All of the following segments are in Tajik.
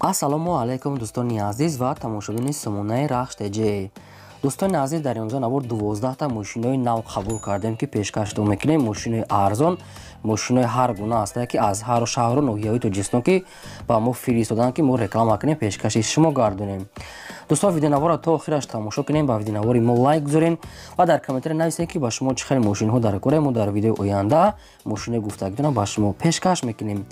ассалому алайкум дӯстони азиз ва тамошобини Сумонаи Рахштеҷӣ. Дӯстони азиз, дар инҷо навор 12 та мошинои нав қабул кардем ки пешкашдо мекунем. Мошинои арзон, мошинои ҳар гуна ҳастанд ки аз ҳар шаҳру ноҳияҳои Тоҷикистон ки ба мо фиристоданд ки мо реклама кунем, пешкаши шумо гардонем. Дӯстон, видеонавора то охираш тамошо кунем, ба видеонавори мо лайк гузорен ва дар комментари нависед ки ба шумо чӣ хел мошинҳо дар кора. Мо дар видеои оянда мошинои гуфтагидона ба шумо пешкаш мекунем.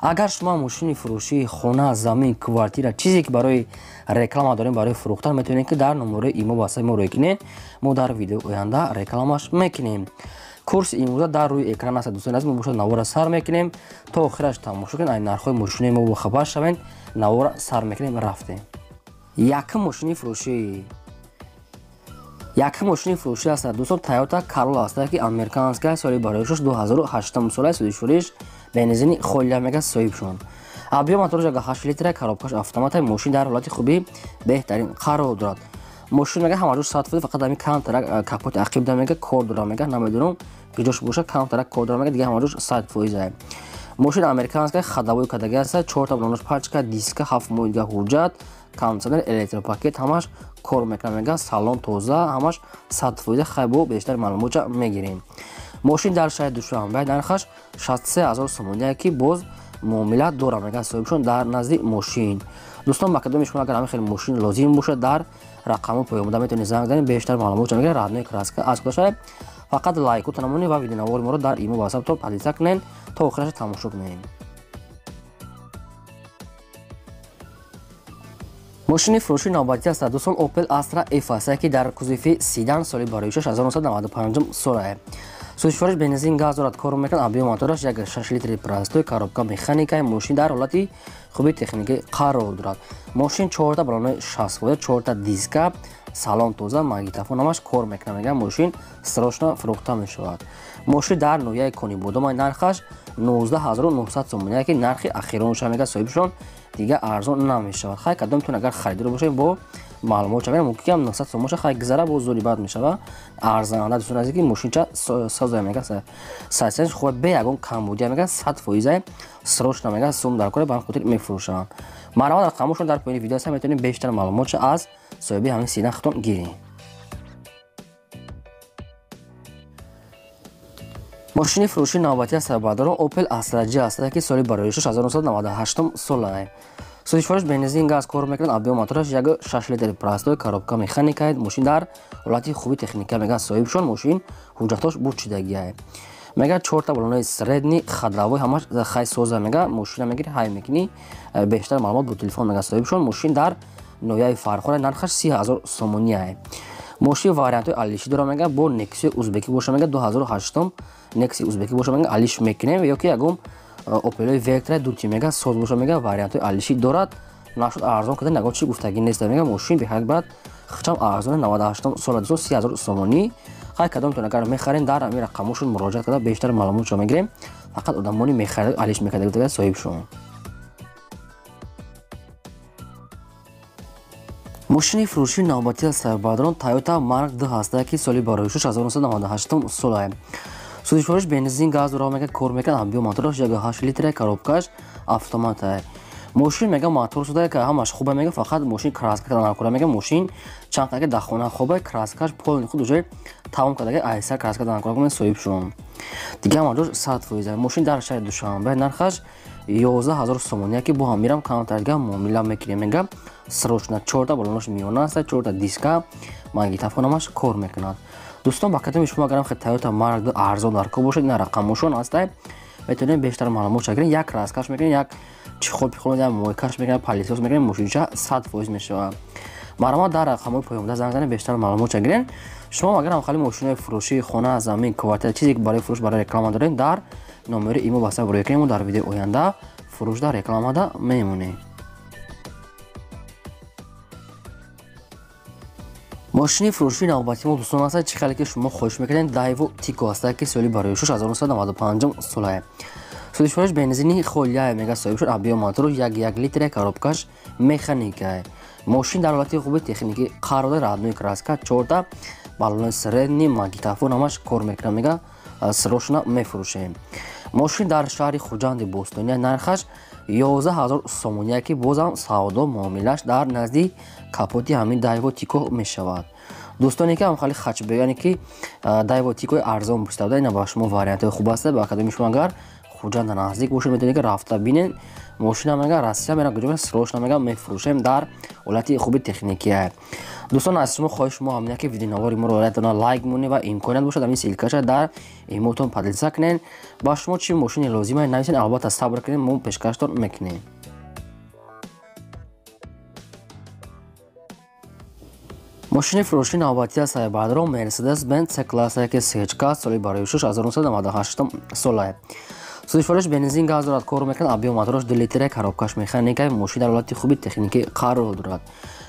Агар шумо мошини фурӯшии хона, замин, квартира, чизе ки барои реклама дорем, барои фурӯхтан, метавонед ки дар номерои имо ба мо рой кунед. Мо дар видеои оянда рекламаш мекунем. курси имрӯза дар рӯи экран аст. дӯстони азиз, мо бошад навора сар мекунем то охираш тамошо кунед. ай нархҳои мошинои мо бохабар шавед. Навора сар мекунем, рафтем. Якум мошини фурӯшӣ аст. Дӯстон, Toyota Corolla аст ки американская, соли бароишаш 2008 сола, судишвориш бензини холия мега соҳибшон. Объем мотораш 8 литра, коробкаш автомата. Мошин дар ҳолати хубӣ беҳтарин қарор дорад. мошин мега ҳамаҷӯр 100%, фақат ами камтара капоти ақиб да мега кор дора мега, намедонам ки ҷош боша камтара кор дора мега, дига ҳамаҷӯр 100%. мошин американская, хадавои кадаги аст, 4 та блонаш пачка, диска, 7 моҳига ҳуҷҷат, кондитсионер, электропакет, ҳамаш кор мекунад мега, салон тоза, ҳамаш 100%. хайбо бештар маълумота мегирем. мошин дар шаҳри Душанбе, нархаш 63000 сомония ки боз муомила дора мега соҳибшон дар назди мошин. дӯстон, ба кадоми шумо агар ҳамин хел мошин лозим бошад, дар рақаму поёмода метавонед занг занед, бештар маълумота мегиред. раднои краска аз куда шавед, фақат лайку намонед ва видеонавори моро дар имо ватсап то подписа кунед то охираш тамошо кунед. мошини фурӯши навбатӣ аст. дӯстон, Opel Astra F аст ки дар кузуфи седан, соли бароишаш 1995 сола. сӯзишвориш бензин газ дорад, кор мекунад. объем мотораш 6 литри простой, коробка механикаи. мошин дар ҳолати хуби техникӣ қарор дорад. мошин 4 та балонои шасфода, 4 та диска, салон тоза, магнитофон ҳамаш кор мекунад мега. мошин срочно фурӯхта мешавад. мошин дар ноҳияи Конибодом, нархаш 19900 сомония ки нархи ахиронаша мега соҳибшон, дига арзон намешавад. хай кадомтон агар харидор бошед, бо маълумот шавед, мумкин ам 900 сомоша хай гузара, бо зури бад мешава. арзанда дӯстон азиз ки мошинча соза мега, сайсенш хуб бе ягон камбудия мега, 100% срочно мега сум дар кора, ба хотир мефурӯшанд. марҳамат, рақамошон дар поини видео аст, метавонед бештар маълумотша аз соҳиби ҳамин сидан худтон гиред. мошини фурӯши навбатӣ аст. баъдорон Opel Astra J аст ки соли бароишаш 1998 сола. сӯзишвориш бензин газ кор мекунад. объем мотораш 6 литри простой, коробка механикаи. мошин дар ҳолати хуби техника мега соҳибшон. мошин ҳуҷҷатош бурчидагия мега. 4 та балонои средни, хадавои ҳамаш хай соза мега. мошина мегири ҳай мекунӣ, бештар маълумот бо телефон мега соҳибшон. мошин дар ноҳияи Фархона, нархаш 30000 сомония. мошин вариантҳои алиши дора мега, бо Nexia узбекӣ боша мега, 2008 Nexia узбекӣ боша мега, алиш мекунем, ё ки ягон Opel Vectra дурчи мега соз боша мега, вариантҳои алиши дорад. нашуд арзон карден, ягон чизи гуфтагӣ нест мега. мошин беҳад барад, хичам арзоне, 98 сола, 30000 сомонӣ. хай кадомтон агар мехарен, дар ҳамин рақамошон муроҷиат карда бештар маълумотшо мегирем. фақат одамони мехаред алиш мекардагига соҳибшон. мошини фурӯши навбатӣ аст. баъдорон Toyota Mark II аст ки соли бароишаш 1998 сола. сӯзишвориш бензин газ дора мега, кор мекунад. объем мотораш 8 литра, коробкаш автомата. мошин мега мотор шуда ки ҳамаш хуба мега, фақат мошин краска карда накора мега. мошин чанд таки дахона хоба, краскаш полни худ уже тамом кардаги айса краска карда накора кунед соҳибшон. дига ҳамаҷӯр 100%. мошин дар шаҳри Душанбе, нархаш 11000 сомония ки бо ҳамирам камтарга муомила мекунем мега. срочно 4 та балонош миёна аст, 4 та диска, магнитофон ҳамаш кор мекунад. дӯстон, ба кадоми шумо агарам Toyota Mark II арзон дар кор бошад, ина рақамошон аст, метавонед бештар маълумотша гиред. як краскаш мекунед, як чихопихолед, як мойкаш мекунед, палисос мекунед, мошинча 100% мешавад. марҳамат, дар рақамҳои поёмода занг занед, бештар маълумотша гиред. шумо агарам хали мошинои фурӯшии хона, замин, квартира, чизе ки барои фурӯш, барои реклама доред, дар номери имо ба саб рӯй кунед. мо дар видеои оянда фурӯшда, рекламада мемонем. мошини фурӯши навбатӣ мо дӯстон аст, чӣ хеле ки шумо хоҳиш мекардед, Daewoo Tico аст ки соли бароишаш 1995 сола. сӯзишвориш бензини холия мега соҳибшон. объем мотораш 1 литра, коробкаш механикаи. мошин дар ҳолати хуби техникӣ қарор дорад. раднои краска, 4 та балонои средни, магнитофон ҳамаш кор мекунад мега. срочно мефурӯшем. мошин дар шаҳри Хуҷанди Бостония, нархаш 11000 сомония ки бозам савдо муомилаш дар назди капоти ҳамин дайво тико мешавад. дӯстоне ки ҳам хеле хачбегане ки дайво тикои арзон бистада ина ба шумо вариантои хуб аст. ба академияи шумо агар хуҷанда наздик бошед метавонед ки рафта бинен мошина мега Россия мера гуҷо срочно мега мефурӯшем дар ҳолати хуби техникия. дӯстон аз шумо хоҳиш мо ҳамин ки видеонавори моро райатона лайк монед ва имконият бошад ҳамин силкаша дар эмотон подлица кунед. ба шумо чӣ мошини лозима нависед, албатта сабр кунед, мо пешкаштон мекунем. мошини фурӯшии навбатии сайбарро Mercedes-Benz C-класса ки CHK соли барои шуш 1998 сола. сифориш бензин газ дорад, кор мекунад, объем мотораш 2 литра, коробкаш механика, мошин дар ҳолати хуби техникӣ қарор дорад.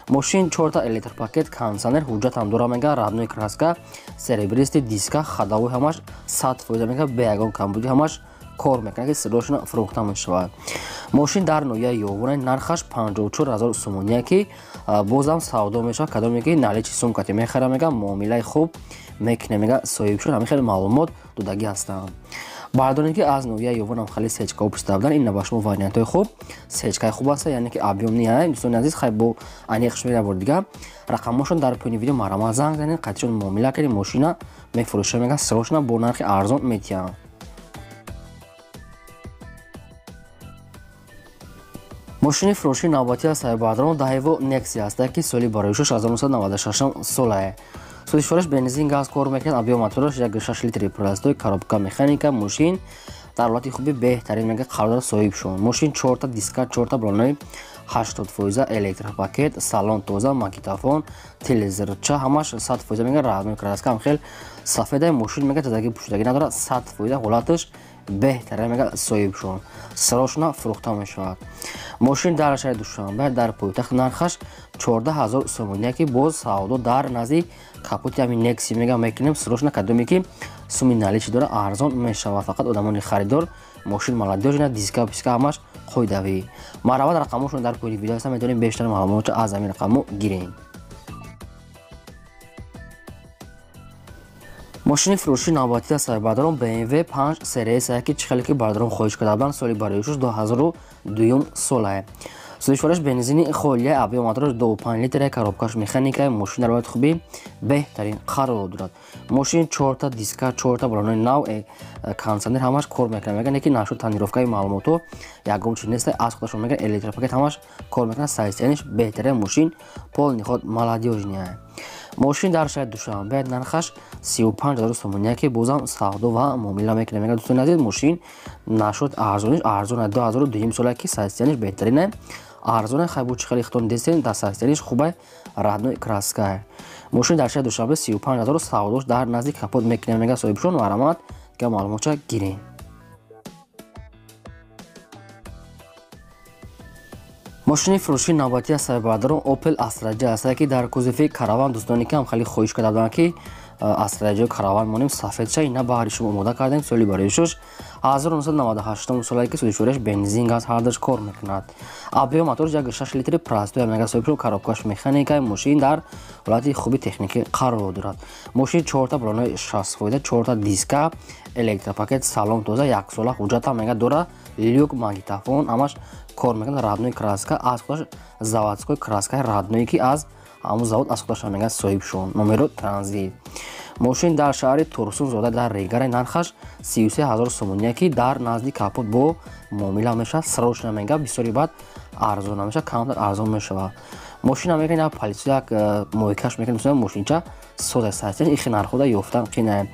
мошин 4 та электропакет, кондиционер, ҳуҷҷат ҳам дора мега, родной краска, серебристи, диска, ходовой ҳамаш 100% мега, бе ягон камбуди ҳамаш кор мекунад ки срочно фурӯхта мешавад. мошин дар ноҳияи ёбона нархаш 54000 сомония ки бозам савдо мешавад. кадоме ки наличи сумкати мехара мега, муомилаи хуб мекуне мега, соҳибшуд ҳамин хеле маълумот додагӣ ҳастанд. бардонед ки аз ноҳияи ёбонам хеле сечка пистабдан ин ба шумо вариантои хуб сечкаи хуб аст, яъне ки объем ния. дӯстони азиз хай бо аниқш мера бор дига рақамошон дар поини видео марама занг занед, қайтишон муомила кунед, мошина мефурӯша мега срочно бо нархи арзон метиҳанд. мошини фурӯшии навбатии сайбарро Daewoo Nexia аст ки соли барои шуш 1996 сола. сифориш бензин газ кор мекунад, объем мотораш 1.6 литри простой, коробка механика, мошин дар ҳолати хуби беҳтарин мега қарор дорад соҳиб шуд. мошин 4 та диска, 4 та балонои 80% электропакет, салон тоза, магнитофон, телевизорча ҳамаш 100% мега, родной краска ҳам хел сафедаи мошин мега тазагӣ пӯшидагӣ надорад, 100% ҳолаташ беҳтарин мега соҳиб шуд, срочно фурӯхта мешавад. мошин дар шаҳри душанбе дар пойтахт нархаш 14000 сомония ки боз савдо дар назди капоти ҳамин Nexia мега мекунем срочно, кадоме ки суми наличи дора арзон мешавад. фақат одамони харидор мошин молодёжина диска писка ҳамаш қоидавӣ. маърифат рақамошон дар поини видео ҳастанд, метавонем бештар маълумотро аз ҳамин рақамо гирем. мошини фурӯшии навбатии сайбарро BMW 5 сериясая ки чихеле ки бардорон хоҳиш карданд соли барои шуш 2002 сола. сифориш бензини холия, объем мотораш 2.5 литра, коробкаш механика, мошин дар ҳолати хуби беҳтарин қарор дорад. мошин 4 та диска, 4 та балонои нав, кондиционер ҳамаш кор мекунад мега, не ки нашуд тонировкаи маълумото ягон чиз нест, аз худашон мега, электропакет ҳамаш кор мекунад, состояниш беҳтарин мошин, полни ход молодёжния. мошин дар шаҳри душанбе нархаш 35000 сомония ки бозам савдо ва муомила мекунад мега. дӯстони азиз мошин нашуд арзониш арзона 2002 сола ки состояниш беҳтарин арзона хайбу чихели хитон дестен дар состояниш хубай, родной краска. мошин дар шаҳри душанбе 35000 савдош дар назди капот мекунад мега соҳибшон маърифат ки маълумотча гирем. мошини фурӯшии навбатии сайбарро Opel Astra аст ки дар кузофи караван. дӯстоне ки ҳам хеле хоҳиш карданд ки Astra караван монем сафедша ина баҳри шумо омода кардем соли барои шуш 1998 сола ки сифориш бензин газ ҳардаш кор мекунад. объем мотораш 1.6 литри простой мега соҳибшуд, коробкаш механика, мошин дар ҳолати хуби техникӣ қарор дорад. мошин 4 та балонои 60%, 4 та диска, электропакет, салон тоза, 1 сола ҳуҷҷат мега дора, люк, магнитофон ҳамаш кор мекунад, родной краска аз худаш заводской краскаи родной ки аз ҳамун завод аз худаш мега соҳиб шуд. номеро транзит. мошин дар шаҳри Турсунзода дар Ригаре нархаш 33000 сомония ки дар назди капот бо муомила мешавад, срочно мега, бисёри бад арзон мешавад, камтар арзон мешавад. мошина мекунад полисия як моҳикаш мекунад, мошинча сода састен ихи нархода ёфтан қина.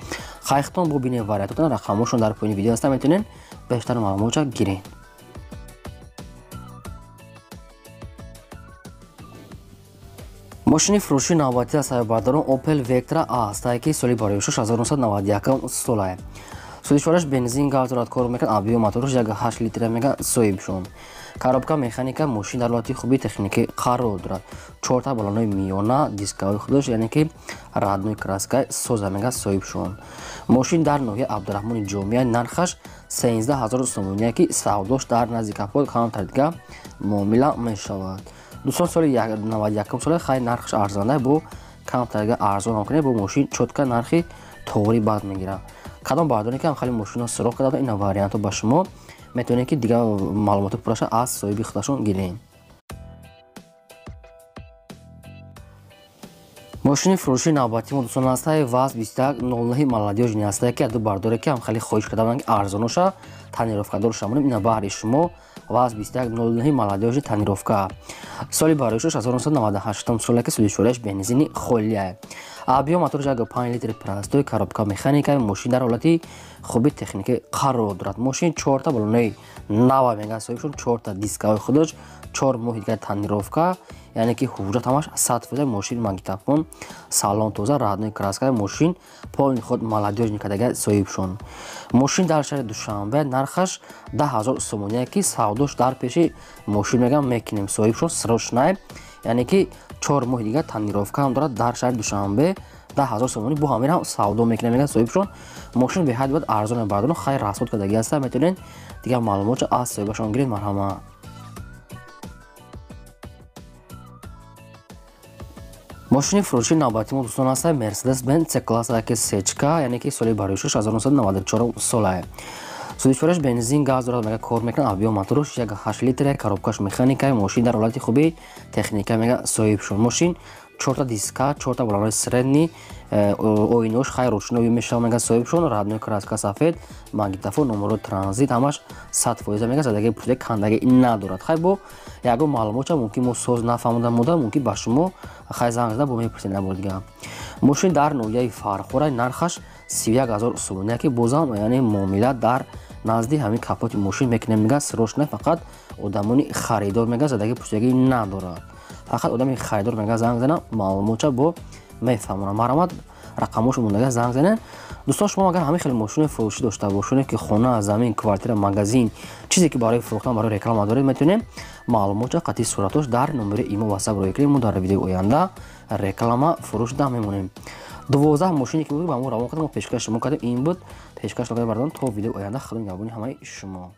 хайхтон бо бинем вариантотан рақамошон дар поини видео ҳастанд, метавонед бештар маълумотча гирем. мошини фурӯшии навбатии сайбарро Opel Vectra аст ки соли барои шуш 1991 сола. сифориш бензин газ дорад, кор мекунад, объем мотораш 1.8 литра мега соҳиб шуд. коробка механика, мошин дар ҳолати хуби техникӣ қарор дорад. 4 та балонои миёна, дискаҳои худаш, яъне ки родной краскаи соза мега соҳиб шуд. мошин дар ноҳияи Абдураҳмони ҷомеа нархаш 13000 сомония ки савдош дар назди капот камтар дига муомила мешавад. дӯстон соли 91 сола хай нархаш арзонда бо камтарга арзон кунед, бо мошин чотка нархи тоғри бад мегирад. кадом бардоне ки ҳам хеле мошино суроғ карда, ина вариантҳо ба шумо метавонед ки дигар маълумоти пурраша аз соҳиби худашон гирем. мошини фурӯши навбатии мо дӯстон ҳастаи ВАЗ 2109 маладиёжини ҳастае ки аду бардоре ки ҳам хеле хоҳиш карда буданд ки арзоноша танировкадорша монем ина баҳри шумо ВАЗ 2109 маладиёжи танировка соли бароишаш 1998 соле ки судишворияш бензини холия объем мотораш 1.5 литри простой коробка механика мошин дар ҳолати хуби техникӣ қарор дорад мошин 4 та балонаи нава мега соҳибшон 4 та дискаҳои худаш 4 моҳи дигар танировка яъне ки ҳуҷҷат ҳамаш 100% мошин магнитофон салон тоза раҳднои краскаи мошин полни худ маладиёжни кадаga соҳибшон мошин дар шаҳри душанбе нархаш 10,000 сомония ки савдош дар пеши мошин мегам мекунем соҳибшон срочная яъне ки 4 моҳи дигар танировка ҳам дорад дар шаҳри душанбе 10,000 сомонӣ бо ҳамин савдо мекунем мегам соҳибшон мошин беҳад бод арзони бардон хай расход кадаги аста метавонед дигар маълумотро аз соҳибашон гиред марҳамат. мошини фурӯши навбатии мо дӯстон ҳастаи Mercedes-Benz C-класса ки сечка яъне ки соли бароишаш 1994 солае судишворияш бензин газ дорад мега кор мекунад объем моторош 1.8 литре коробкаш механика мошин дар ҳолати хуби техника мега соҳибшон мошин 4 та диска 4 та балонаи средни оинош хай ручной мешава мега соҳибшон раҳднои краска сафед магнитофон номерои транзит ҳамаш 100% мега задаги пурдаги кандаги надорад хай бо ягон маълумота мумкин мо соз нафаҳмода мода мумкин ба шумо хай занг зада бо мепурсед набор дига мошин дар ноҳияи фархора нархаш 31,000 сомония ки бозам яъне муомила дар назди ҳамин капоти мошин мекунем мега срочна фақат одамони харидор мега задаги пурсидаги надорад фақат одами харидор мега занг занам маълумота бо мефаҳмонам марҳамат рақамошо мондага занг занед дӯстон шумо агар ҳамин хеле мошини фурӯшӣ дошта бошонед ки хона замин квартира магазин чизе ки барои фурӯхтан барои реклама доред метавонед маълумота қатъи суратош дар номери имо ватсап роя кунед мо дар видеои оянда реклама фурӯш да мемонем 12 мошине ки ба мо равон кардем мо пешкаш шумо кардем ин буд пешкаш ногаи бардон то видеои оянда худо нигаҳбони ҳамаи шумо.